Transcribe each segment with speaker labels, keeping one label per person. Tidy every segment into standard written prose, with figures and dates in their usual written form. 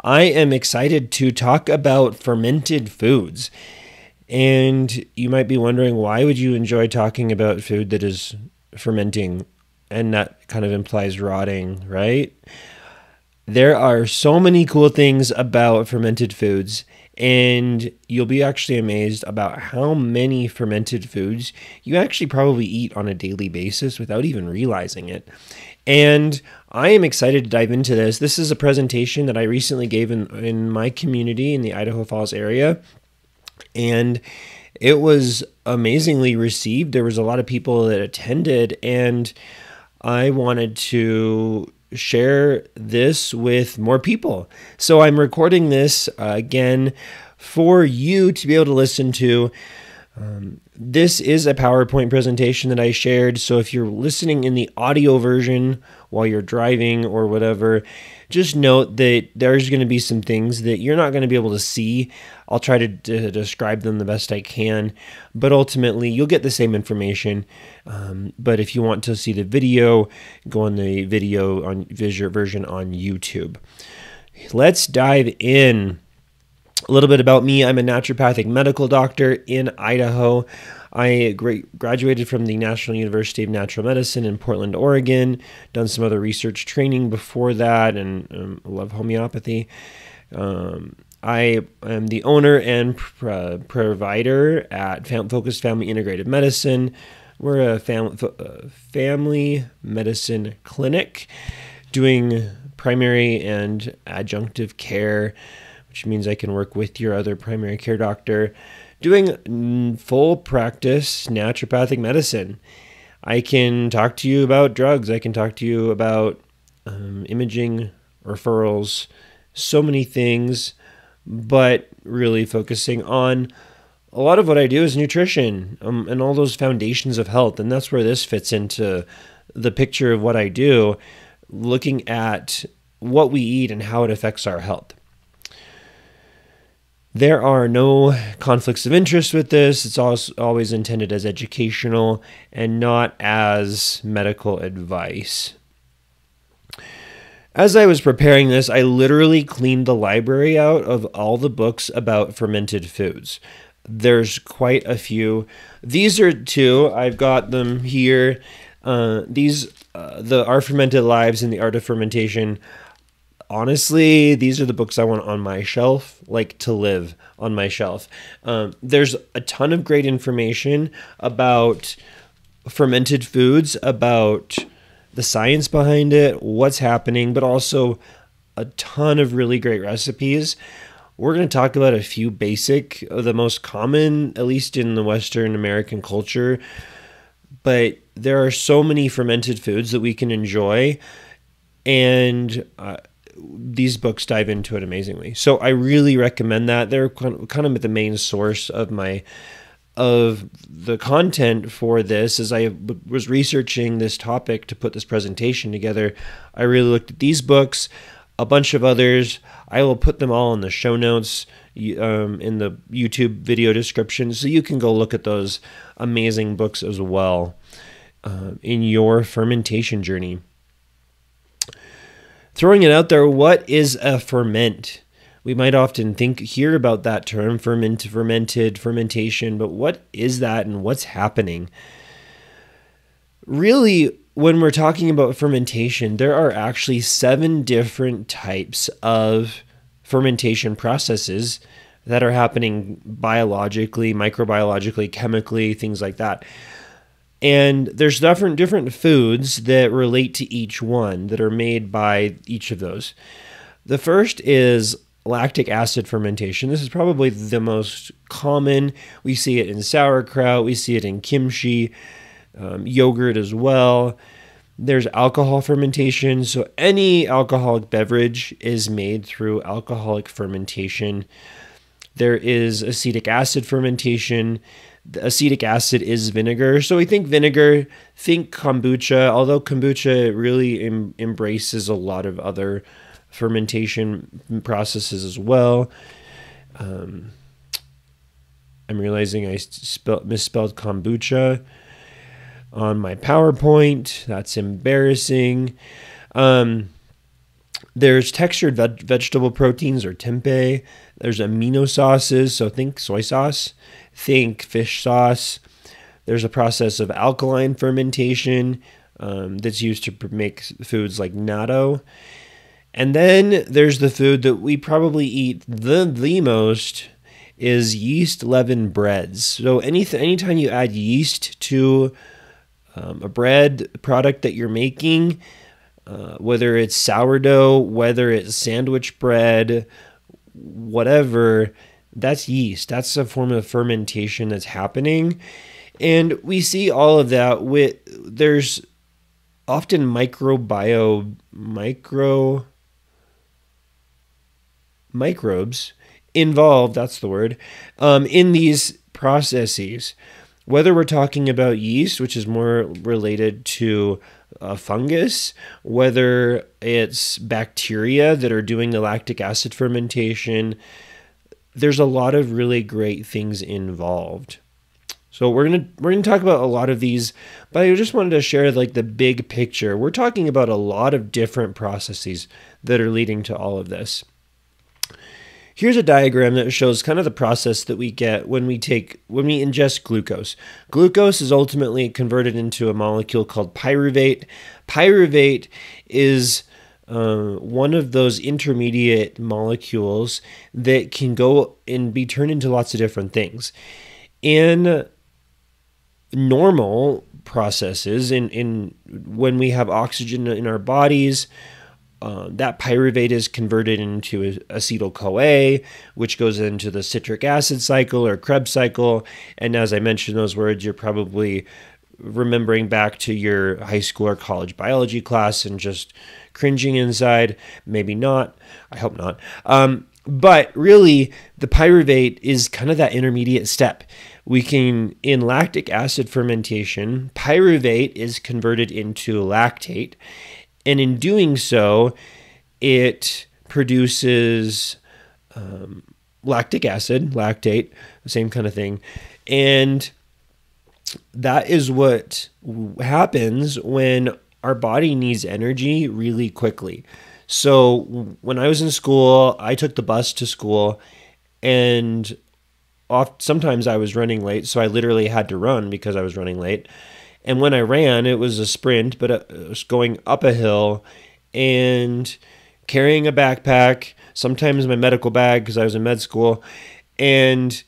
Speaker 1: I am excited to talk about fermented foods. And you might be wondering, why would you enjoy talking about food that is fermenting? And that kind of implies rotting, right? There are so many cool things about fermented foods, and you'll be actually amazed about how many fermented foods you actually probably eat on a daily basis without even realizing it. And I am excited to dive into this. This is a presentation that I recently gave in my community in the Idaho Falls area, and it was amazingly received. There was a lot of people that attended, and I wanted to share this with more people. So I'm recording this again for you to be able to listen to. This is a PowerPoint presentation that I shared. So if you're listening in the audio version while you're driving or whatever, just note that there's going to be some things that you're not going to be able to see. I'll try to describe them the best I can, but ultimately you'll get the same information. But if you want to see the video, go on the video on version on YouTube. Let's dive in. A little bit about me. I'm a naturopathic medical doctor in Idaho. I graduated from the National University of Natural Medicine in Portland, Oregon. Done some other research training before that, and love homeopathy. I am the owner and provider at Focused Family Integrated Medicine. We're a family medicine clinic doing primary and adjunctive care, which means I can work with your other primary care doctor, doing full practice naturopathic medicine. I can talk to you about drugs. I can talk to you about imaging, referrals, so many things, but really focusing on a lot of what I do is nutrition and all those foundations of health. And that's where this fits into the picture of what I do, looking at what we eat and how it affects our health. There are no conflicts of interest with this. It's always intended as educational and not as medical advice. As I was preparing this, I literally cleaned the library out of all the books about fermented foods. There's quite a few. These are two. I've got them here. Our Fermented Lives and the Art of Fermentation. Honestly, these are the books I want on my shelf, like to live on my shelf. There's a ton of great information about fermented foods, about the science behind it, what's happening, but also a ton of really great recipes. We're going to talk about a few basic, the most common, at least in the Western American culture, but there are so many fermented foods that we can enjoy, and these books dive into it amazingly. So I really recommend that. They're kind of the main source of the content for this. As I was researching this topic to put this presentation together, I really looked at these books, a bunch of others. I will put them all in the show notes in the YouTube video description, so you can go look at those amazing books as well in your fermentation journey. Throwing it out there, what is a ferment? We might often hear about that term, fermented, fermentation, but what is that and what's happening? Really, when we're talking about fermentation, there are actually 7 different types of fermentation processes that are happening biologically, microbiologically, chemically, things like that. And there's different foods that relate to each one that are made by each of those. The first is lactic acid fermentation. This is probably the most common. We see it in sauerkraut. We see it in kimchi, yogurt as well. There's alcohol fermentation. So any alcoholic beverage is made through alcoholic fermentation. There is acetic acid fermentation. The acetic acid is vinegar. So we think vinegar, think kombucha, although kombucha really embraces a lot of other fermentation processes as well. I'm realizing I misspelled kombucha on my PowerPoint. That's embarrassing. There's textured vegetable proteins or tempeh. There's amino sauces, so think soy sauce, think fish sauce. There's a process of alkaline fermentation that's used to make foods like natto. And then there's the food that we probably eat the most is yeast leavened breads. So anytime you add yeast to a bread product that you're making, whether it's sourdough, whether it's sandwich bread, whatever, that's yeast. That's a form of fermentation that's happening. And we see all of that there's often microbes involved, that's the word, in these processes. Whether we're talking about yeast, which is more related to fungus, whether it's bacteria that are doing the lactic acid fermentation, there's a lot of really great things involved. So we're gonna talk about a lot of these, but I just wanted to share like the big picture. We're talking about a lot of different processes that are leading to all of this. Here's a diagram that shows kind of the process that we get when we ingest glucose. Glucose is ultimately converted into a molecule called pyruvate. Pyruvate is one of those intermediate molecules that can go and be turned into lots of different things. In normal processes, in when we have oxygen in our bodies, that pyruvate is converted into acetyl-CoA, which goes into the citric acid cycle or Krebs cycle. And as I mentioned those words, you're probably remembering back to your high school or college biology class and just cringing inside. Maybe not. I hope not. But really, the pyruvate is kind of that intermediate step. In lactic acid fermentation, pyruvate is converted into lactate. And in doing so, it produces lactic acid, lactate, the same kind of thing. And that is what happens when our body needs energy really quickly. So when I was in school, I took the bus to school, and sometimes I was running late, so I literally had to run because I was running late. And when I ran, it was a sprint, but it was going up a hill and carrying a backpack, sometimes my medical bag because I was in med school, and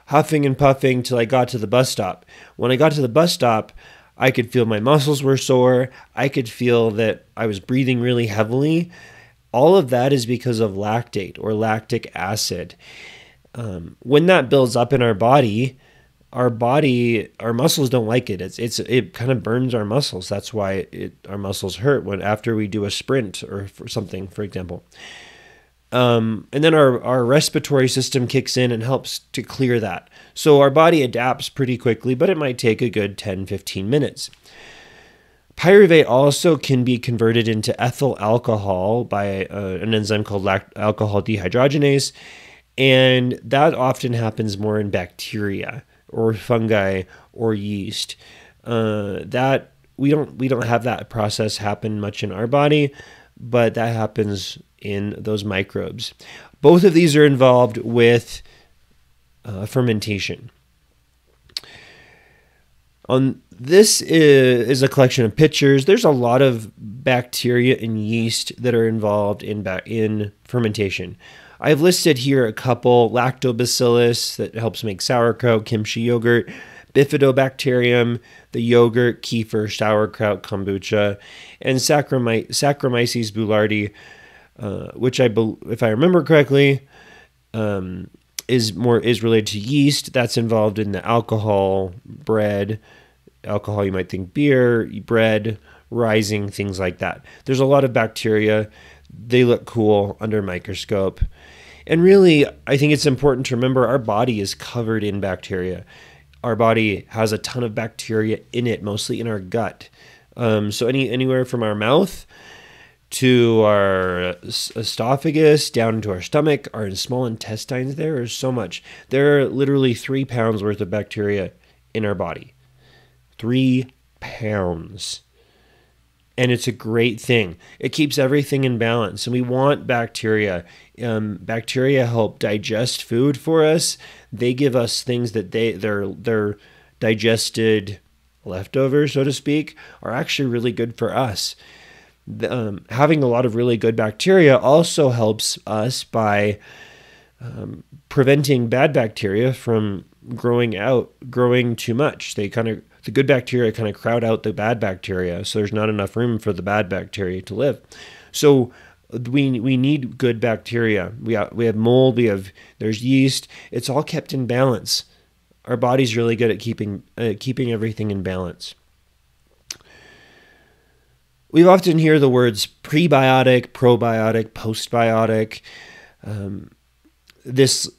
Speaker 1: huffing and puffing till I got to the bus stop. When I got to the bus stop, I could feel my muscles were sore. I could feel that I was breathing really heavily. All of that is because of lactate or lactic acid. When that builds up in our muscles don't like it. It kind of burns our muscles. That's why our muscles hurt after we do a sprint or for something, for example. And then our respiratory system kicks in and helps to clear that. So our body adapts pretty quickly, but it might take a good 10-15 minutes. Pyruvate also can be converted into ethyl alcohol by an enzyme called alcohol dehydrogenase, and that often happens more in bacteria or fungi or yeast. That we don't have that process happen much in our body, but that happens in those microbes. Both of these are involved with fermentation. This is a collection of pictures. There's a lot of bacteria and yeast that are involved in fermentation. I've listed here a couple: lactobacillus that helps make sauerkraut, kimchi yogurt, bifidobacterium, the yogurt, kefir, sauerkraut, kombucha, and Saccharomyces boulardii, which if I remember correctly, is related to yeast. That's involved in the alcohol, bread. Alcohol, you might think beer, bread, rising, things like that. There's a lot of bacteria. They look cool under a microscope. And really, I think it's important to remember our body is covered in bacteria. Our body has a ton of bacteria in it, mostly in our gut. So anywhere from our mouth to our esophagus, down into our stomach, our small intestines, there is so much. There are literally 3 pounds worth of bacteria in our body. 3 pounds. and it's a great thing. It keeps everything in balance, and we want bacteria. Bacteria help digest food for us. They give us things that they're digested leftovers, so to speak, are actually really good for us. Having a lot of really good bacteria also helps us by preventing bad bacteria from growing too much. The good bacteria kind of crowd out the bad bacteria, so there's not enough room for the bad bacteria to live. So we need good bacteria. We have mold. There's yeast. It's all kept in balance. Our body's really good at keeping everything in balance. We often hear the words prebiotic, probiotic, postbiotic. This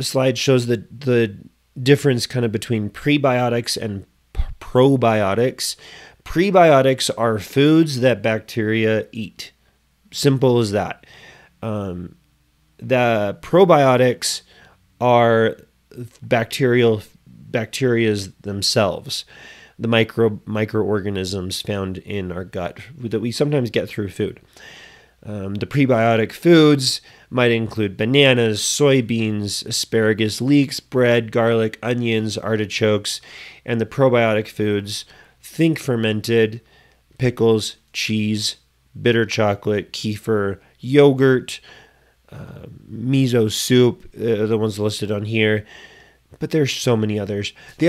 Speaker 1: slide shows the difference kind of between prebiotics and probiotics. Prebiotics are foods that bacteria eat. Simple as that. The probiotics are bacterias themselves, the microorganisms found in our gut that we sometimes get through food. The prebiotic foods might include bananas, soybeans, asparagus, leeks, bread, garlic, onions, artichokes, and the probiotic foods, think fermented, pickles, cheese, bitter chocolate, kefir, yogurt, miso soup, the ones listed on here, but there's so many others. The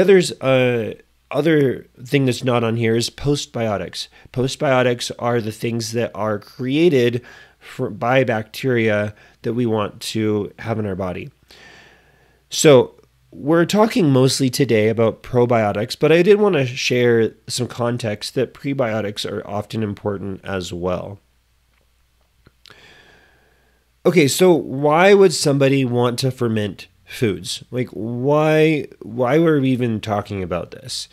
Speaker 1: other thing that's not on here is postbiotics. Postbiotics are the things that are created by bacteria that we want to have in our body. So we're talking mostly today about probiotics, but I did want to share some context that prebiotics are often important as well. Okay, so why would somebody want to ferment foods? Like, why were we even talking about this?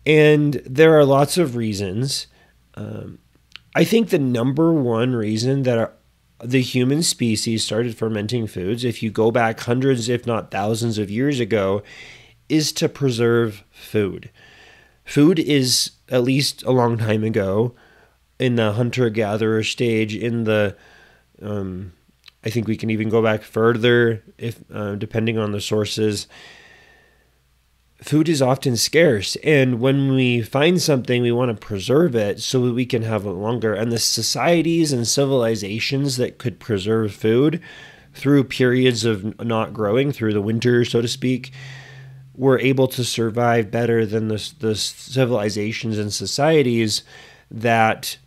Speaker 1: And there are lots of reasons. I think the number one reason that the human species started fermenting foods, if you go back hundreds, if not thousands of years ago, is to preserve food. Food is, at least a long time ago, in the hunter-gatherer stage, in the I think we can even go back further, if depending on the sources. Food is often scarce, and when we find something, we want to preserve it so that we can have it longer. And the societies and civilizations that could preserve food through periods of not growing, through the winter, so to speak, were able to survive better than the civilizations and societies that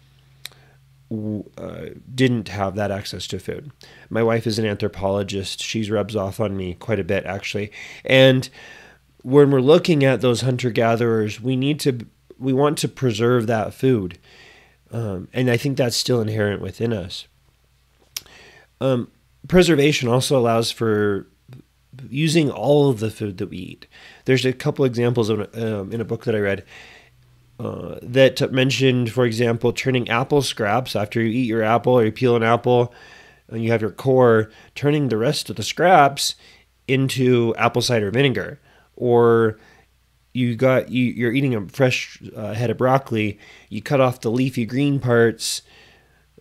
Speaker 1: didn't have that access to food. My wife is an anthropologist. She rubs off on me quite a bit, actually. And when we're looking at those hunter-gatherers, we want to preserve that food. And I think that's still inherent within us. Preservation also allows for using all of the food that we eat. There's a couple examples in a book that I read that mentioned, for example, turning apple scraps after you eat your apple or you peel an apple and you have your core, turning the rest of the scraps into apple cider vinegar. Or you're eating a fresh head of broccoli, you cut off the leafy green parts,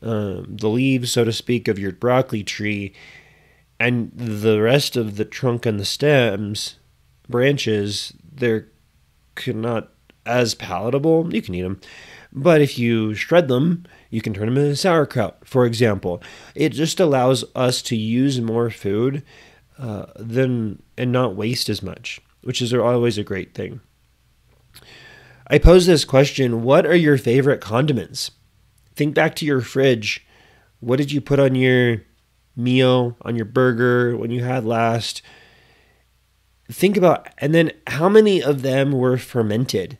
Speaker 1: the leaves, so to speak, of your broccoli tree, and the rest of the trunk and the stems, branches, they're not as palatable. You can eat them, but if you shred them, you can turn them into sauerkraut, for example. It just allows us to use more food and not waste as much, which is always a great thing. I pose this question: what are your favorite condiments? Think back to your fridge. What did you put on your meal, on your burger, when you had last? Think about, and then how many of them were fermented?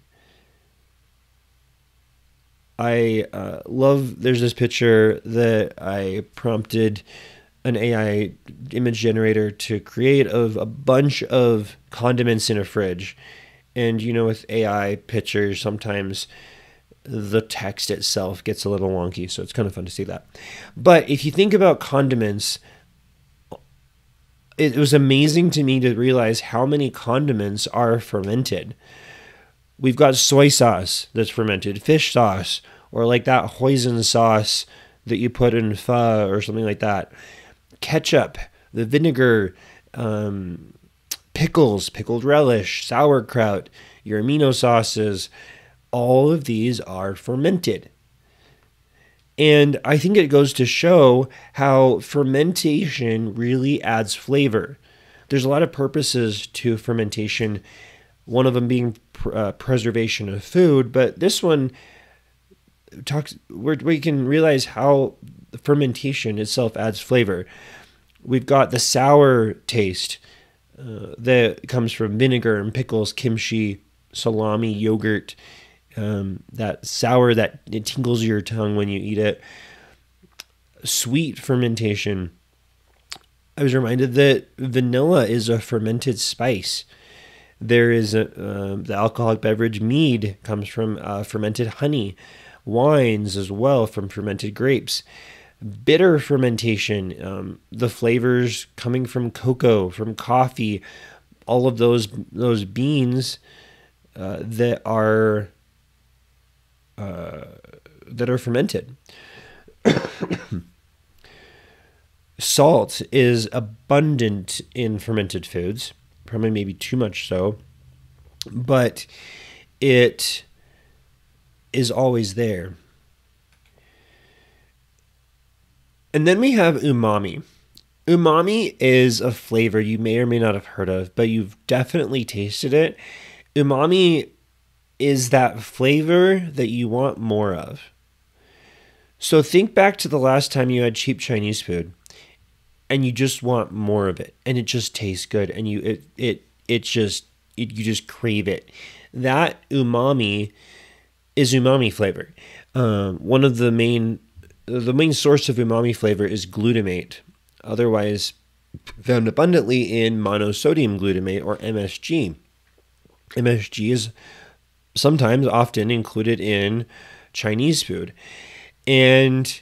Speaker 1: I there's this picture that I prompted an AI image generator to create of a bunch of condiments in a fridge. And with AI pictures, sometimes the text itself gets a little wonky, so it's kind of fun to see that. But if you think about condiments, it was amazing to me to realize how many condiments are fermented. We've got soy sauce that's fermented, fish sauce, or like that hoisin sauce that you put in pho or something like that. Ketchup, the vinegar, pickles, pickled relish, sauerkraut, your amino sauces, all of these are fermented. And I think it goes to show how fermentation really adds flavor. There's a lot of purposes to fermentation, one of them being preservation of food, but this one talks where we can realize how the fermentation itself adds flavor. We've got the sour taste that comes from vinegar and pickles, kimchi, salami, yogurt, that sour that it tingles your tongue when you eat it. Sweet fermentation. I was reminded that vanilla is a fermented spice. There is the alcoholic beverage mead comes from fermented honey. Wines as well from fermented grapes. Bitter fermentation, the flavors coming from cocoa, from coffee, all of those beans that are fermented. Salt is abundant in fermented foods, probably maybe too much so, but it is always there. And then we have umami. Umami is a flavor you may or may not have heard of, but you've definitely tasted it. Umami is that flavor that you want more of. So think back to the last time you had cheap Chinese food and you just want more of it and it just tastes good and you just crave it. That umami is umami flavor. One of the main source of umami flavor is glutamate, otherwise found abundantly in monosodium glutamate or MSG. MSG is sometimes often included in Chinese food. And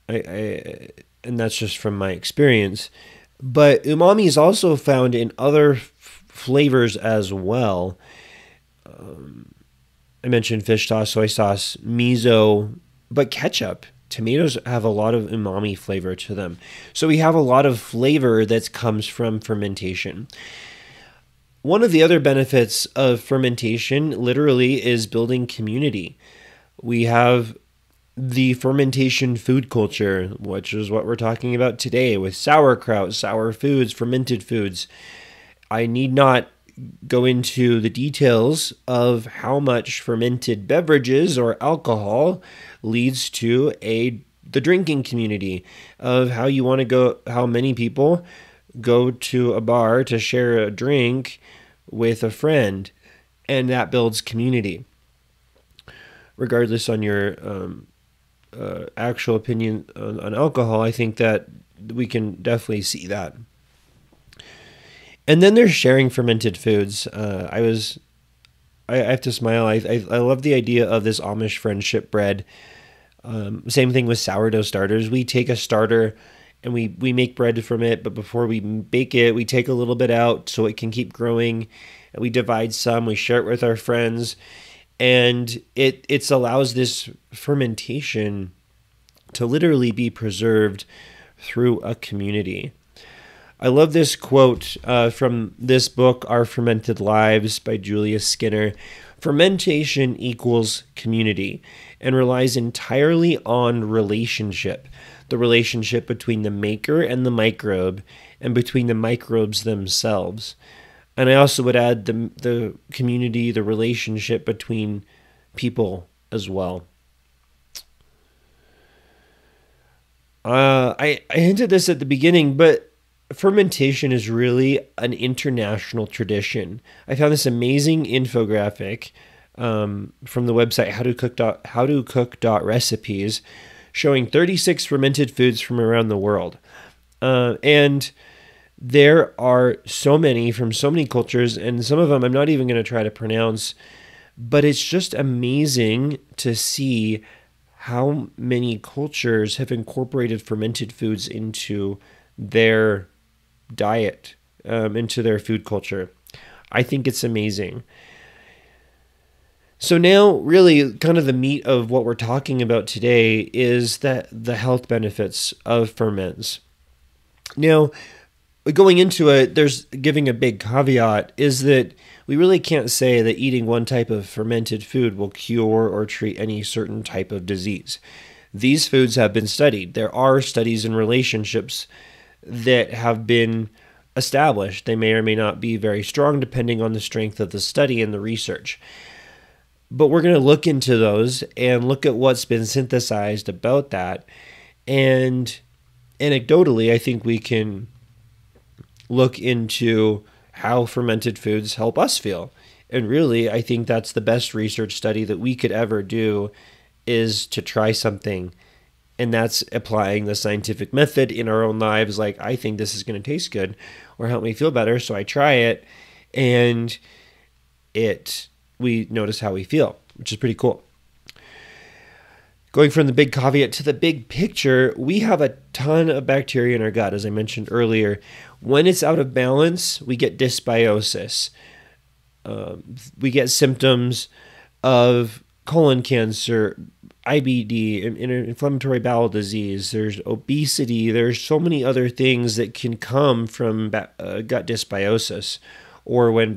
Speaker 1: and that's just from my experience. But umami is also found in other flavors as well. I mentioned fish sauce, soy sauce, miso, but ketchup. Tomatoes have a lot of umami flavor to them. So we have a lot of flavor that comes from fermentation. One of the other benefits of fermentation literally is building community. We have the fermentation food culture, which is what we're talking about today with sauerkraut, sour foods, fermented foods. I need not go into the details of how much fermented beverages or alcohol leads to the drinking community, of how you want to go, how many people go to a bar to share a drink with a friend, and that builds community. Regardless on your actual opinion on alcohol, I think that we can definitely see that. And then there's sharing fermented foods. I have to smile. I love the idea of this Amish friendship bread. Same thing with sourdough starters. We take a starter and we make bread from it, but before we bake it, we take a little bit out so it can keep growing. And we divide some, we share it with our friends, and it allows this fermentation to literally be preserved through a community. I love this quote from this book, Our Fermented Lives by Julia Skinner. Fermentation equals community and relies entirely on relationship, the relationship between the maker and the microbe and between the microbes themselves. And I also would add the community, the relationship between people as well. I hinted this at the beginning, but fermentation is really an international tradition. I found this amazing infographic from the website howtocook.recipes showing 36 fermented foods from around the world. And there are so many from so many cultures, and some of them I'm not even going to try to pronounce, but it's just amazing to see how many cultures have incorporated fermented foods into their diet, into their food culture. I think it's amazing. So now really kind of the meat of what we're talking about today is that the health benefits of ferments. Now, going into it, there's giving a big caveat is that we really can't say that eating one type of fermented food will cure or treat any certain type of disease. These foods have been studied. There are studies and relationships that have been established. They may or may not be very strong depending on the strength of the study and the research. But we're going to look into those and look at what's been synthesized about that. And anecdotally, I think we can look into how fermented foods help us feel. And really, I think that's the best research study that we could ever do, is to try something. And that's applying the scientific method in our own lives. Like, I think this is going to taste good or help me feel better. So I try it, and we notice how we feel, which is pretty cool. Going from the big caveat to the big picture, we have a ton of bacteria in our gut, as I mentioned earlier. When it's out of balance, we get dysbiosis. We get symptoms of colon cancer, IBD, inflammatory bowel disease. There's obesity. There's so many other things that can come from gut dysbiosis, or when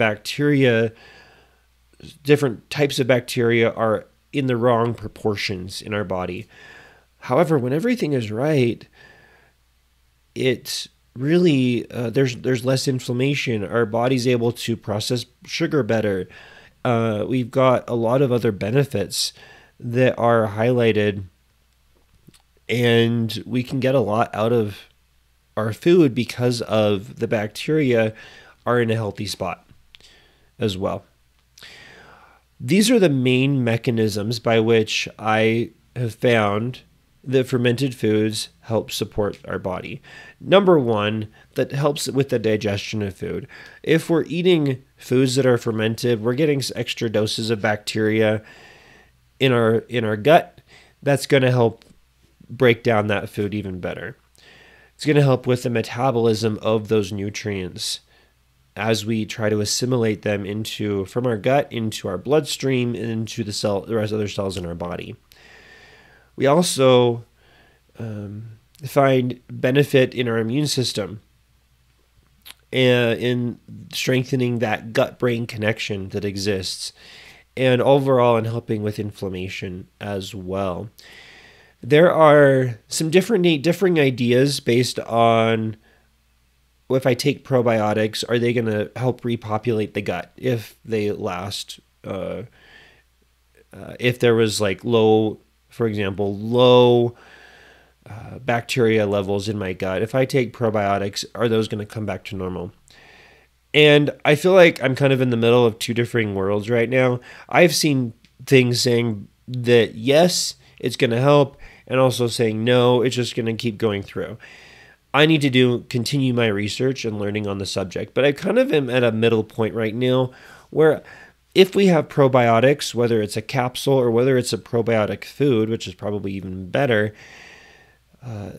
Speaker 1: different types of bacteria are in the wrong proportions in our body. However, when everything is right, it's really there's less inflammation. Our body's able to process sugar better. We've got a lot of other benefits that are highlighted, and we can get a lot out of our food because of the bacteria are in a healthy spot as well. These are the main mechanisms by which I have found that fermented foods help support our body. Number one, that helps with the digestion of food. If we're eating foods that are fermented, we're getting extra doses of bacteria in our gut. That's going to help break down that food even better. It's going to help with the metabolism of those nutrients as we try to assimilate them from our gut into our bloodstream and into the rest of other cells in our body. We also find benefit in our immune system and in strengthening that gut-brain connection that exists, and overall in helping with inflammation as well. There are some differing ideas based on, if I take probiotics, are they going to help repopulate the gut if they last? If there was like low bacteria levels in my gut, if I take probiotics, are those going to come back to normal? And I feel like I'm kind of in the middle of two differing worlds right now. I've seen things saying that yes, it's going to help, and also saying no, it's just going to keep going through. I need to continue my research and learning on the subject, but I kind of am at a middle point right now where if we have probiotics, whether it's a capsule or whether it's a probiotic food, which is probably even better,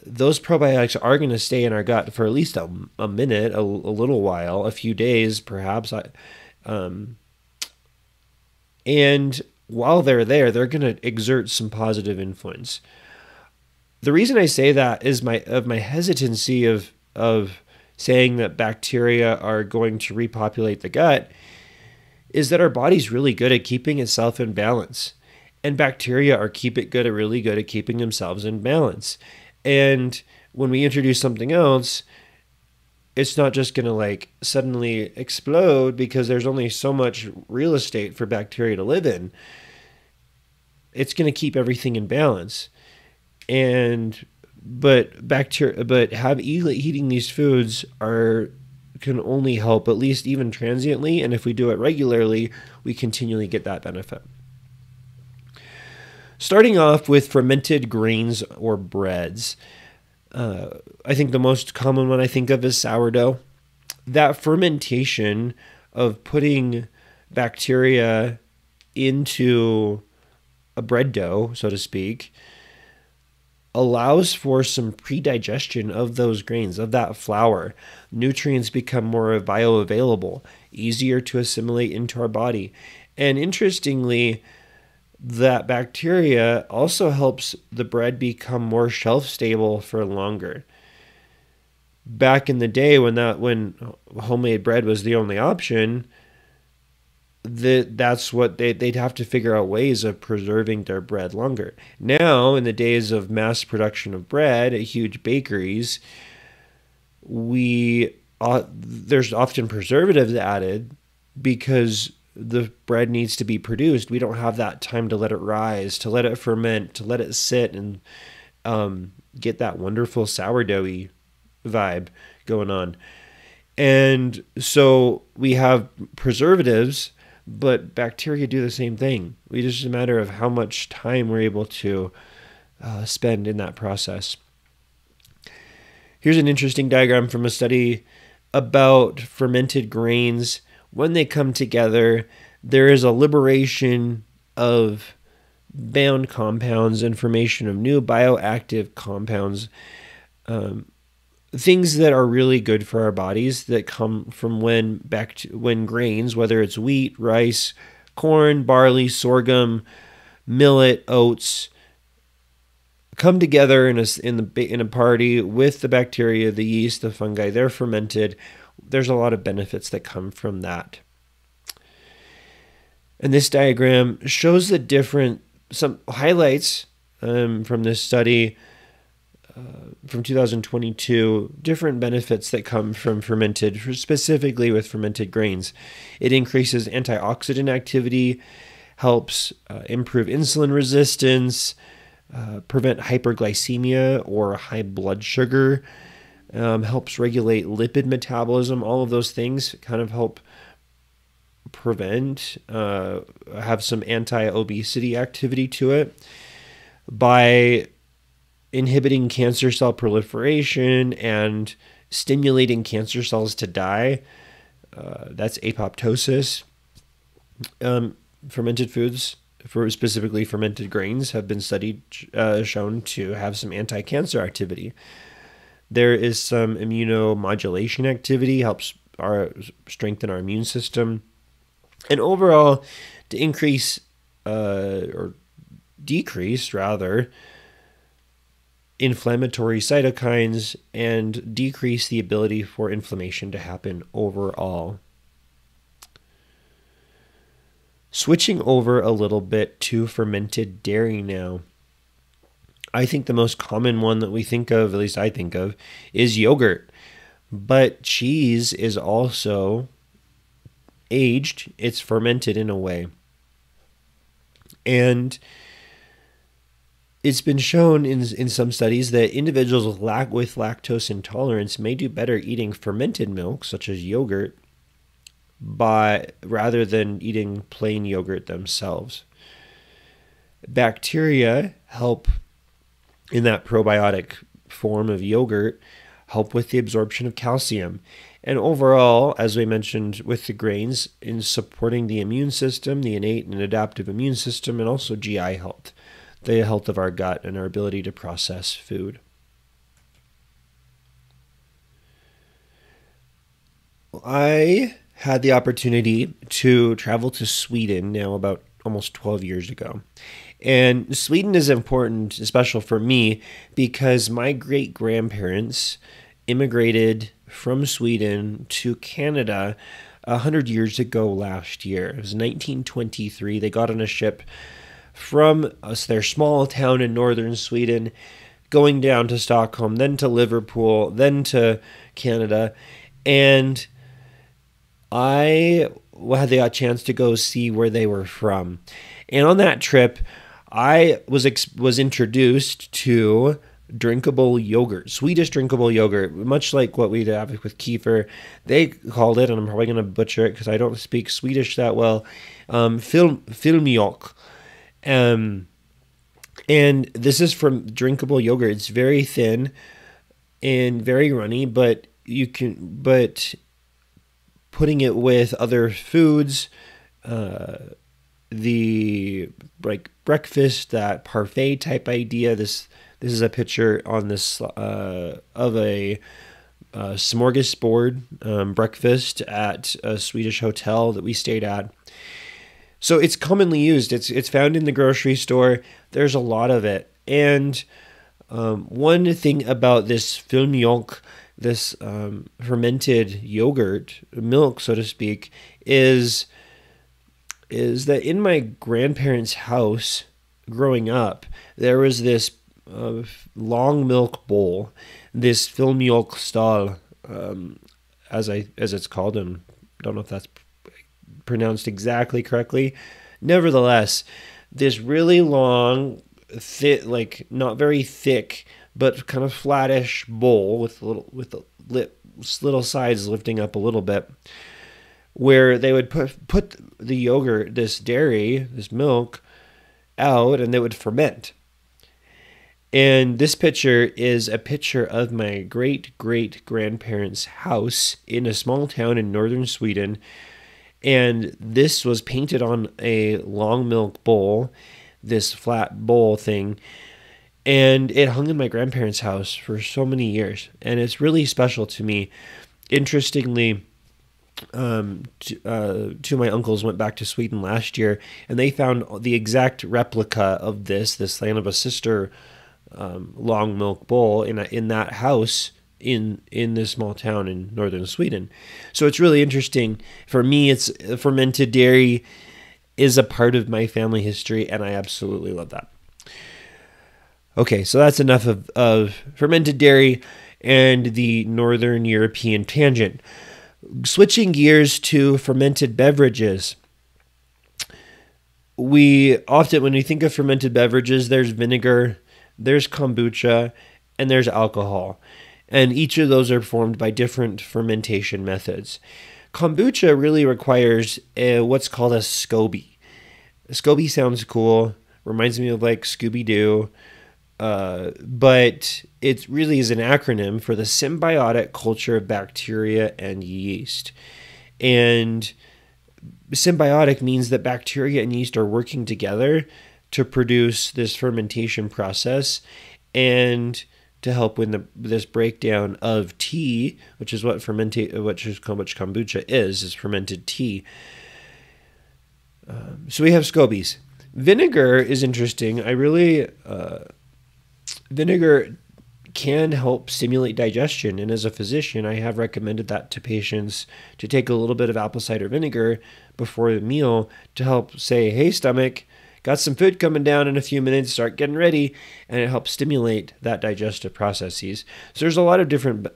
Speaker 1: those probiotics are going to stay in our gut for at least a minute, a little while, a few days perhaps. And while they're there, they're going to exert some positive influence. The reason I say that is my hesitancy of saying that bacteria are going to repopulate the gut is that our body's really good at keeping itself in balance, and bacteria are really good at keeping themselves in balance. And when we introduce something else, it's not just going to like suddenly explode because there's only so much real estate for bacteria to live in. It's going to keep everything in balance. But eating these foods can only help, at least even transiently, and if we do it regularly, we continually get that benefit. Starting off with fermented grains or breads, I think the most common one I think of is sourdough. That fermentation of putting bacteria into a bread dough, so to speak, allows for some predigestion of those grains, of that flour. Nutrients become more bioavailable, easier to assimilate into our body. And interestingly, that bacteria also helps the bread become more shelf stable for longer. Back in the day when homemade bread was the only option, that's what they'd have to figure out ways of preserving their bread longer. Now, in the days of mass production of bread at huge bakeries, there's often preservatives added because the bread needs to be produced. We don't have that time to let it rise, to let it ferment, to let it sit and get that wonderful sourdoughy vibe going on. And so we have preservatives, but bacteria do the same thing. It's just a matter of how much time we're able to spend in that process. Here's an interesting diagram from a study about fermented grains. When they come together, there is a liberation of bound compounds and formation of new bioactive compounds, things that are really good for our bodies that come from when grains, whether it's wheat, rice, corn, barley, sorghum, millet, oats, come together in a party with the bacteria, the yeast, the fungi. They're fermented. There's a lot of benefits that come from that. And this diagram shows some highlights from this study from 2022, different benefits that come from fermented, specifically with fermented grains. It increases antioxidant activity, helps improve insulin resistance, prevent hyperglycemia or high blood sugar, helps regulate lipid metabolism. All of those things kind of help prevent, have some anti-obesity activity to it by inhibiting cancer cell proliferation and stimulating cancer cells to die. That's apoptosis. Fermented foods, specifically fermented grains, have been shown to have some anti-cancer activity. There is some immunomodulation activity, helps strengthen our immune system, and overall to increase or decrease rather inflammatory cytokines and decrease the ability for inflammation to happen overall. Switching over a little bit to fermented dairy now. I think the most common one that we think of, at least I think of, is yogurt. But cheese is also aged. It's fermented in a way. And it's been shown in some studies that individuals with lactose intolerance may do better eating fermented milk, such as yogurt, rather than eating plain yogurt themselves. Bacteria help in that probiotic form of yogurt, help with the absorption of calcium. And overall, as we mentioned with the grains, in supporting the immune system, the innate and adaptive immune system, and also GI health, the health of our gut and our ability to process food. I had the opportunity to travel to Sweden now about almost 12 years ago. And Sweden is important, special for me, because my great-grandparents immigrated from Sweden to Canada 100 years ago last year. It was 1923. They got on a ship from their small town in northern Sweden, going down to Stockholm, then to Liverpool, then to Canada. And I had the chance to go see where they were from. And on that trip, I was introduced to drinkable yogurt, Swedish drinkable yogurt, much like what we'd have with kefir. They called it, and I'm probably going to butcher it because I don't speak Swedish that well, filmjölk. And this is from drinkable yogurt. It's very thin and very runny, but putting it with other foods, the like breakfast, that parfait type idea. This is a picture on this of a smorgasbord breakfast at a Swedish hotel that we stayed at. So it's commonly used. It's found in the grocery store. There's a lot of it. And one thing about this Filmjölk, this fermented yogurt, milk, so to speak, is that in my grandparents' house growing up, there was this long milk bowl, this Filmjölk stall, as it's called. I don't know if that's pronounced exactly correctly. Nevertheless, this really long, thick, like not very thick, but kind of flattish bowl with little sides lifting up a little bit, where they would put the yogurt, this dairy, this milk, out, and they would ferment. And this picture is a picture of my great-great-grandparents' house in a small town in northern Sweden. And this was painted on a long milk bowl, this flat bowl thing. And it hung in my grandparents' house for so many years. And it's really special to me. Interestingly, two of my uncles went back to Sweden last year, and they found the exact replica of this land of a sister long milk bowl in that house in this small town in northern Sweden. So it's really interesting. For me, it's fermented dairy is a part of my family history, and I absolutely love that. Okay, so that's enough of fermented dairy and the Northern European tangent. Switching gears to fermented beverages. We often, when we think of fermented beverages, there's vinegar, there's kombucha, and there's alcohol. And each of those are formed by different fermentation methods. Kombucha really requires what's called a SCOBY. SCOBY sounds cool, reminds me of like Scooby-Doo, but it really is an acronym for the symbiotic culture of bacteria and yeast. And symbiotic means that bacteria and yeast are working together to produce this fermentation process and to help with this breakdown of tea, which is what kombucha is fermented tea. So we have scobies. Vinegar is interesting. Vinegar can help stimulate digestion, and as a physician, I have recommended that to patients to take a little bit of apple cider vinegar before the meal to help say, hey, stomach, got some food coming down in a few minutes, start getting ready, and it helps stimulate that digestive processes. So there's a lot of different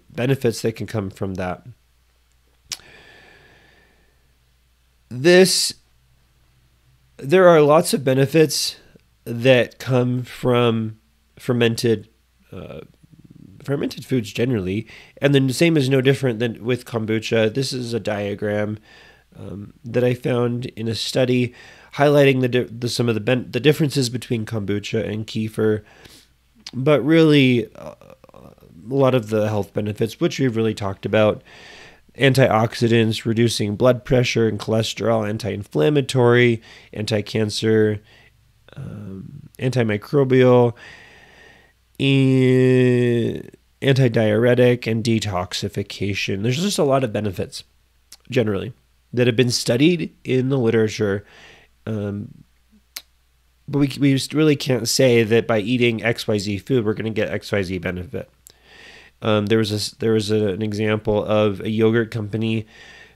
Speaker 1: benefits that can come from that. There are lots of benefits that come from fermented foods generally, and then the same is no different than with kombucha. This is a diagram that I found in a study highlighting some of the differences between kombucha and kefir, but really a lot of the health benefits, which we've really talked about: antioxidants, reducing blood pressure and cholesterol, anti-inflammatory, anti-cancer, antimicrobial, antidiuretic, and detoxification. There's just a lot of benefits generally that have been studied in the literature, but we just really can't say that by eating XYZ food we're going to get XYZ benefit. There was an example of a yogurt company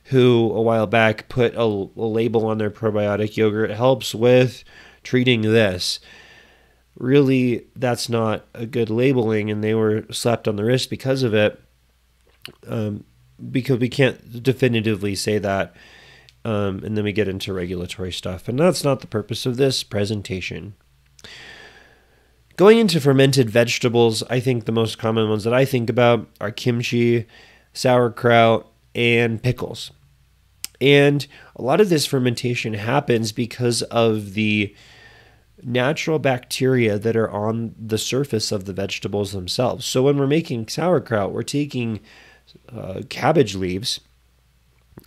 Speaker 1: who a while back put a label on their probiotic yogurt, helps with treating this. Really, that's not a good labeling, and they were slapped on the wrist because of it, because we can't definitively say that, and then we get into regulatory stuff, and that's not the purpose of this presentation. Going into fermented vegetables, I think the most common ones that I think about are kimchi, sauerkraut, and pickles. And a lot of this fermentation happens because of the natural bacteria that are on the surface of the vegetables themselves. So when we're making sauerkraut, we're taking cabbage leaves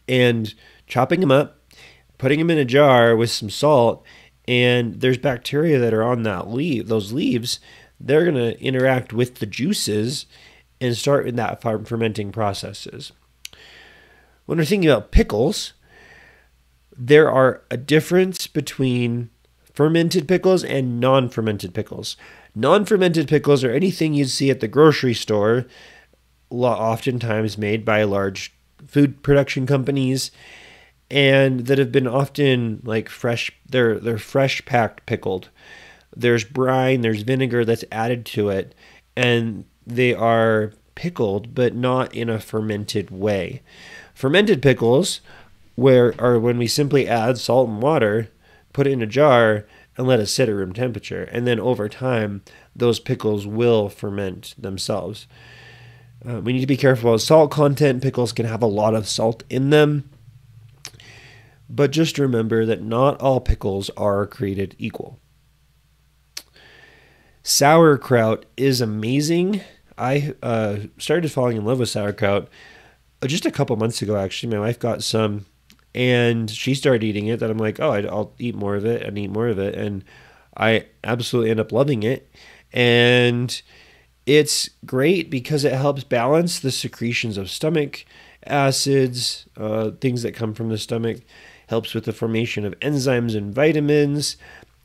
Speaker 1: and chopping them up, putting them in a jar with some salt, and there's bacteria that are on those leaves. They're going to interact with the juices and start in that fermenting processes. When we're thinking about pickles, There are a difference between fermented pickles and non-fermented pickles. Non-fermented pickles are anything you'd see at the grocery store, oftentimes made by large food production companies, and that have been often like fresh. They're fresh packed pickled. There's brine, there's vinegar that's added to it, and they are pickled, but not in a fermented way. Fermented pickles, when we simply add salt and water, put it in a jar, and let it sit at room temperature, and then over time, those pickles will ferment themselves. We need to be careful about salt content. Pickles can have a lot of salt in them. But just remember that not all pickles are created equal. Sauerkraut is amazing. I started falling in love with sauerkraut just a couple months ago, actually. My wife got some, and she started eating it. That I'm like, oh, I'll eat more of it and eat more of it. And I absolutely end up loving it. And it's great because it helps balance the secretions of stomach acids, things that come from the stomach, helps with the formation of enzymes and vitamins,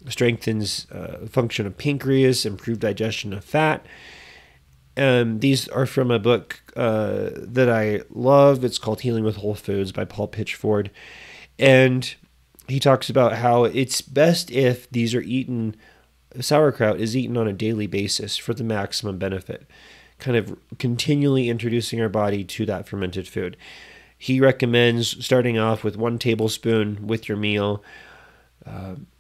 Speaker 1: strengthens function of pancreas, improved digestion of fat. These are from a book that I love. It's called Healing with Whole Foods by Paul Pitchford. And he talks about how it's best if these are eaten, sauerkraut is eaten on a daily basis for the maximum benefit, kind of continually introducing our body to that fermented food. He recommends starting off with 1 tablespoon with your meal,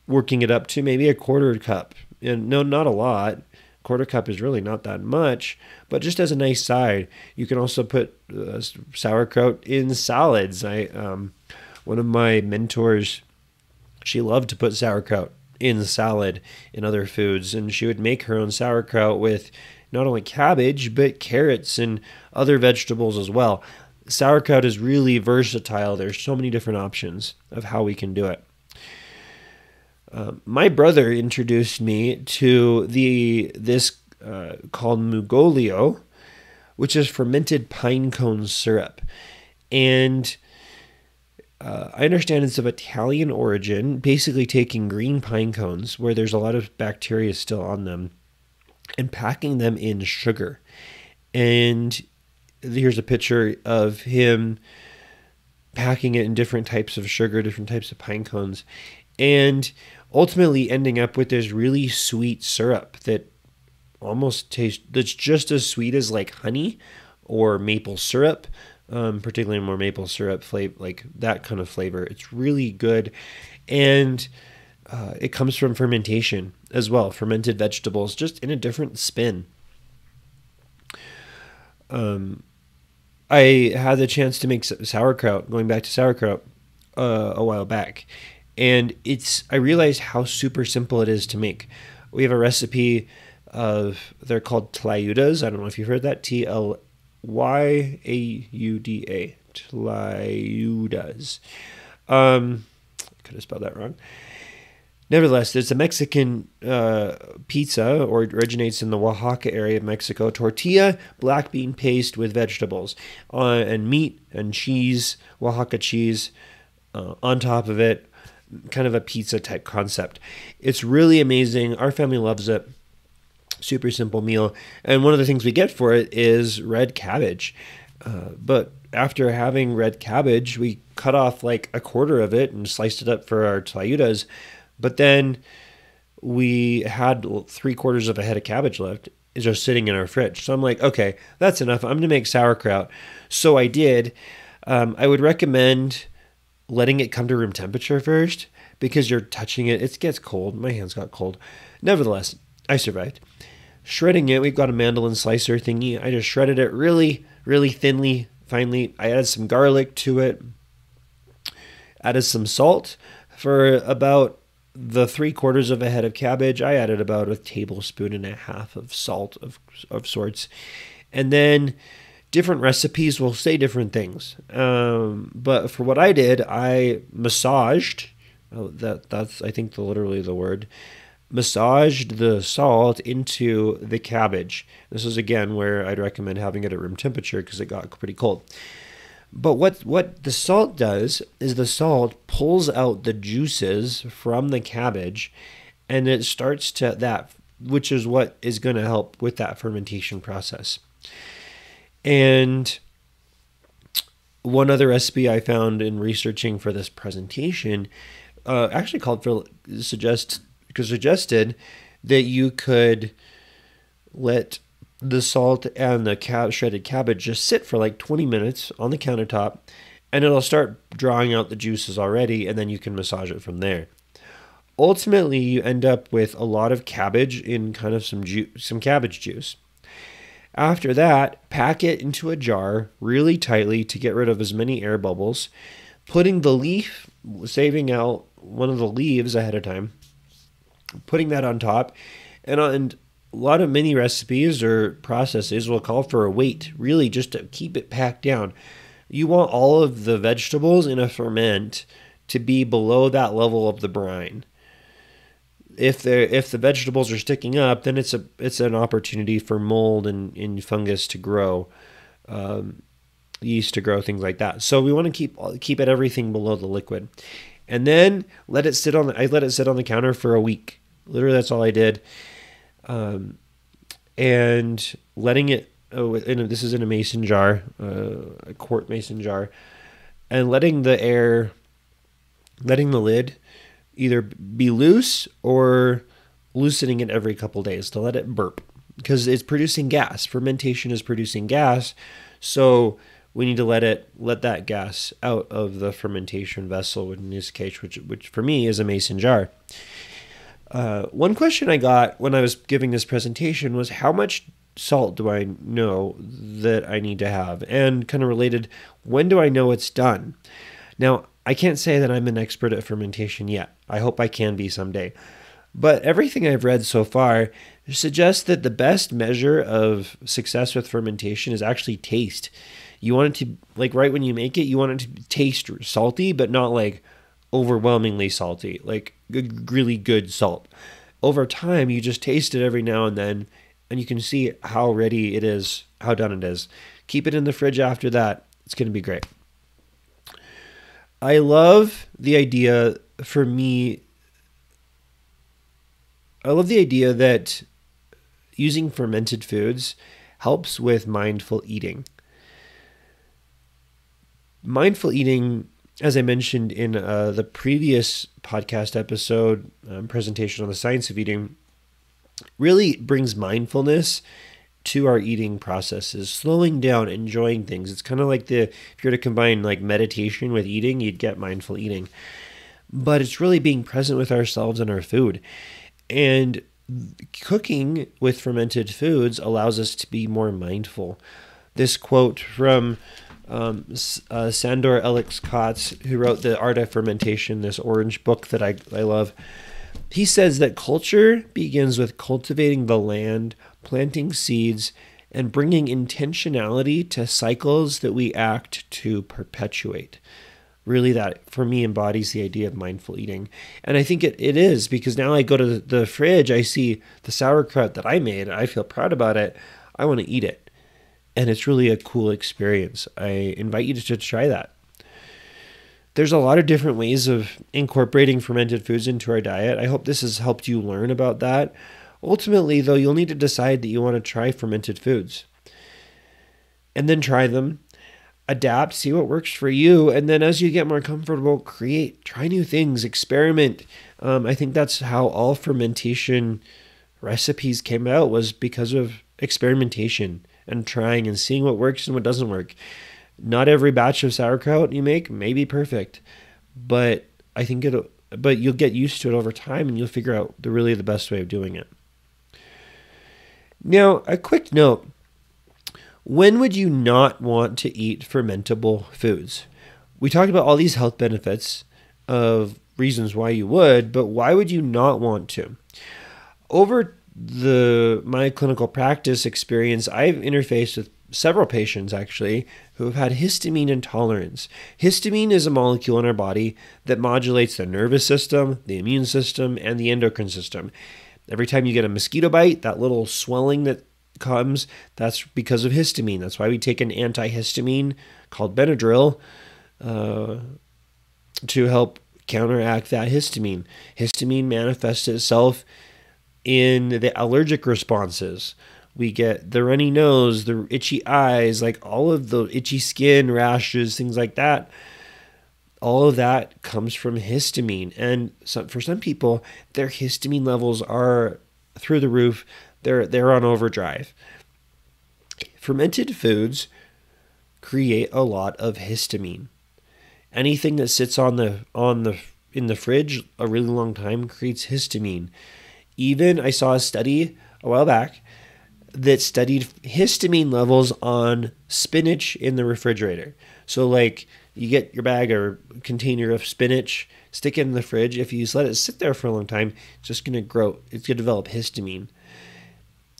Speaker 1: working it up to maybe a quarter cup. And no, not a lot. Quarter cup is really not that much, but just as a nice side. You can also put sauerkraut in salads. One of my mentors, she loved to put sauerkraut in salad in other foods, and she would make her own sauerkraut with not only cabbage but carrots and other vegetables as well. Sauerkraut is really versatile. There's so many different options of how we can do it. My brother introduced me to this called Mugolio, which is fermented pine cone syrup. And I understand it's of Italian origin, basically taking green pine cones where there's a lot of bacteria still on them and packing them in sugar. And here's a picture of him packing it in different types of sugar, different types of pine cones, and ultimately ending up with this really sweet syrup that that's just as sweet as like honey or maple syrup, particularly more maple syrup flavor, like that kind of flavor. It's really good. And it comes from fermentation as well, fermented vegetables, just in a different spin. I had the chance to make sauerkraut, going back to sauerkraut, a while back. And I realized how super simple it is to make. We have a recipe they're called tlyudas. I don't know if you've heard that. Tlyauda. Tlyudas. Could have spelled that wrong. Nevertheless, it's a Mexican pizza, or it originates in the Oaxaca area of Mexico. Tortilla, black bean paste with vegetables, and meat and cheese, Oaxaca cheese, on top of it. Kind of a pizza type concept. It's really amazing. Our family loves it. Super simple meal. And one of the things we get for it is red cabbage. But after having red cabbage, we cut off like a quarter of it and sliced it up for our tlyudas. But then we had 3/4 of a head of cabbage left. It's just sitting in our fridge. So I'm like, okay, that's enough. I'm going to make sauerkraut. So I did. I would recommend letting it come to room temperature first, because you're touching it. It gets cold. My hands got cold. Nevertheless, I survived. Shredding it, we've got a mandolin slicer thingy. I just shredded it really, really thinly, finely. I added some garlic to it. Added some salt. For about the 3/4 of a head of cabbage, I added about 1.5 tablespoons of salt of sorts. And then different recipes will say different things. But for what I did, I massaged, that's I think literally the word, massaged the salt into the cabbage. This is again where I'd recommend having it at room temperature because it got pretty cold. But what the salt does is the salt pulls out the juices from the cabbage, and it starts to that, which is what is going to help with that fermentation process. And one other recipe I found in researching for this presentation actually suggested that you could let the salt and the shredded cabbage just sit for like 20 minutes on the countertop, and it'll start drawing out the juices already, and then you can massage it from there. Ultimately, you end up with a lot of cabbage in kind of some cabbage juice. After that, pack it into a jar really tightly to get rid of as many air bubbles, putting the leaf, saving out one of the leaves ahead of time, putting that on top, and a lot of mini recipes or processes will call for a weight, really just to keep it packed down. You want all of the vegetables in a ferment to be below that level of the brine. If the vegetables are sticking up, then it's an opportunity for mold and fungus to grow, yeast to grow, things like that. So we want to keep everything below the liquid, and then I let it sit on the counter for a week. Literally, that's all I did. And letting it, this is in a mason jar, a quart mason jar, and letting the lid either be loose or loosening it every couple days to let it burp, because it's producing gas. Fermentation is producing gas, so we need to let that gas out of the fermentation vessel, in this case, which for me is a mason jar. One question I got when I was giving this presentation was, how much salt do I know that I need to have? And kind of related, when do I know it's done? Now, I can't say that I'm an expert at fermentation yet. I hope I can be someday. But everything I've read so far suggests that the best measure of success with fermentation is actually taste. You want it to, like right when you make it, you want it to taste salty, but not like overwhelmingly salty, like really good salt. Over time, you just taste it every now and then, and you can see how ready it is, how done it is. Keep it in the fridge after that. It's going to be great. I love the idea, for me, I love the idea that using fermented foods helps with mindful eating. Mindful eating, as I mentioned in the previous podcast episode, presentation on the science of eating, really brings mindfulness to our eating processes, slowing down, enjoying things. It's kind of like if you were to combine like meditation with eating, you'd get mindful eating. But it's really being present with ourselves and our food. And cooking with fermented foods allows us to be more mindful. This quote from Sandor Elix-Kotz, who wrote The Art of Fermentation, this orange book that I love. He says that culture begins with cultivating the land, planting seeds, and bringing intentionality to cycles that we act to perpetuate. Really, that for me embodies the idea of mindful eating. And I think it is, because now I go to the fridge, I see the sauerkraut that I made, I feel proud about it, I want to eat it. And it's really a cool experience. I invite you to try that. There's a lot of different ways of incorporating fermented foods into our diet. I hope this has helped you learn about that. Ultimately, though, you'll need to decide that you want to try fermented foods. And then try them, adapt, see what works for you, and then as you get more comfortable, try new things, experiment. I think that's how all fermentation recipes came out, was because of experimentation and trying and seeing what works and what doesn't work. Not every batch of sauerkraut you make may be perfect, but you'll get used to it over time, and you'll figure out the best way of doing it. Now, a quick note. When would you not want to eat fermentable foods? We talked about all these health benefits of reasons why you would, but why would you not want to? Over my clinical practice experience, I've interfaced with several patients actually who have had histamine intolerance. Histamine is a molecule in our body that modulates the nervous system, the immune system, and the endocrine system. Every time you get a mosquito bite, that little swelling that comes, that's because of histamine. That's why we take an antihistamine called Benadryl to help counteract that histamine. Histamine manifests itself in the allergic responses. We get the runny nose, the itchy eyes, like all of the itchy skin, rashes, things like that. All of that comes from histamine. And for some people, their histamine levels are through the roof. They're on overdrive. Fermented foods create a lot of histamine. Anything that sits in the fridge a really long time creates histamine. Even I saw a study a while back that studied histamine levels on spinach in the refrigerator. So like you get your bag or container of spinach, stick it in the fridge. If you just let it sit there for a long time, it's just going to grow. It's going to develop histamine.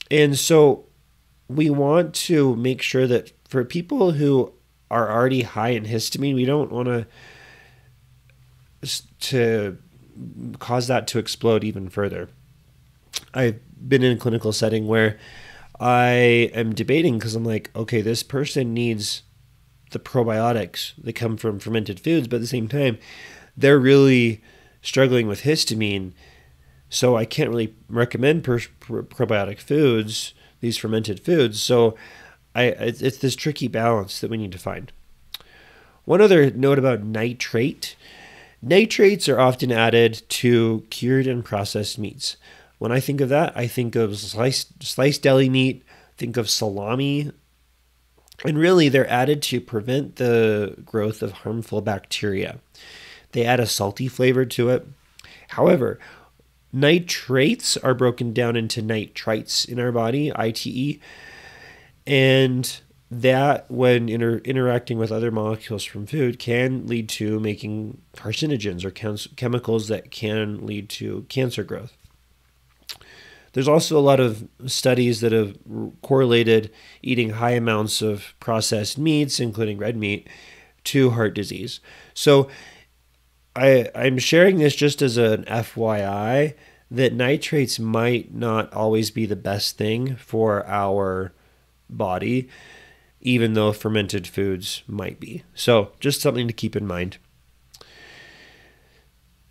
Speaker 1: And so we want to make sure that for people who are already high in histamine, we don't want to cause that to explode even further. I've been in a clinical setting where I am debating because I'm like, okay, this person needs the probiotics that come from fermented foods, but at the same time, they're really struggling with histamine. So I can't really recommend probiotic foods, these fermented foods. So it's this tricky balance that we need to find. One other note about nitrate. Nitrates are often added to cured and processed meats. When I think of that, I think of sliced deli meat, think of salami, and really they're added to prevent the growth of harmful bacteria. They add a salty flavor to it. However, nitrates are broken down into nitrites in our body, ITE, and that, when interacting with other molecules from food, can lead to making carcinogens or chemicals that can lead to cancer growth. There's also a lot of studies that have correlated eating high amounts of processed meats, including red meat, to heart disease. So I'm sharing this just as an FYI that nitrates might not always be the best thing for our body, even though fermented foods might be. So just something to keep in mind.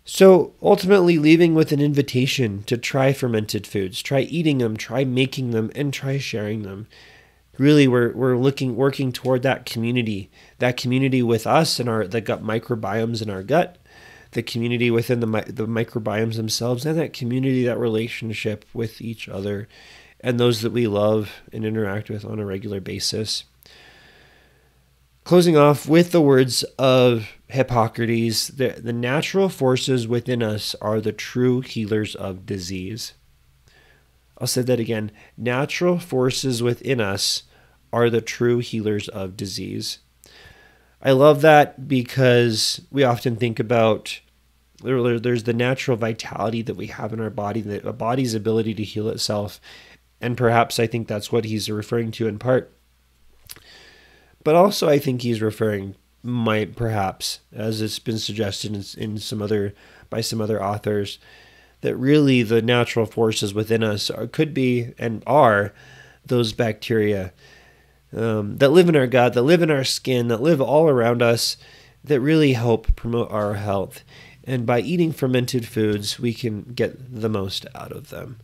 Speaker 1: So ultimately, leaving with an invitation to try fermented foods, try eating them, try making them, and try sharing them. Really, we're working toward that community with us and the gut microbiomes in our gut, the community within the microbiomes themselves, and that community, that relationship with each other and those that we love and interact with on a regular basis. Closing off with the words of Hippocrates, the natural forces within us are the true healers of disease. I'll say that again. Natural forces within us are the true healers of disease. I love that because we often think about there's the natural vitality that we have in our body, a body's ability to heal itself. And perhaps I think that's what he's referring to in part. But also I think he's referring, perhaps, as it's been suggested by some other authors, that really the natural forces within us could be and are those bacteria that live in our gut, that live in our skin, that live all around us, that really help promote our health. And by eating fermented foods, we can get the most out of them.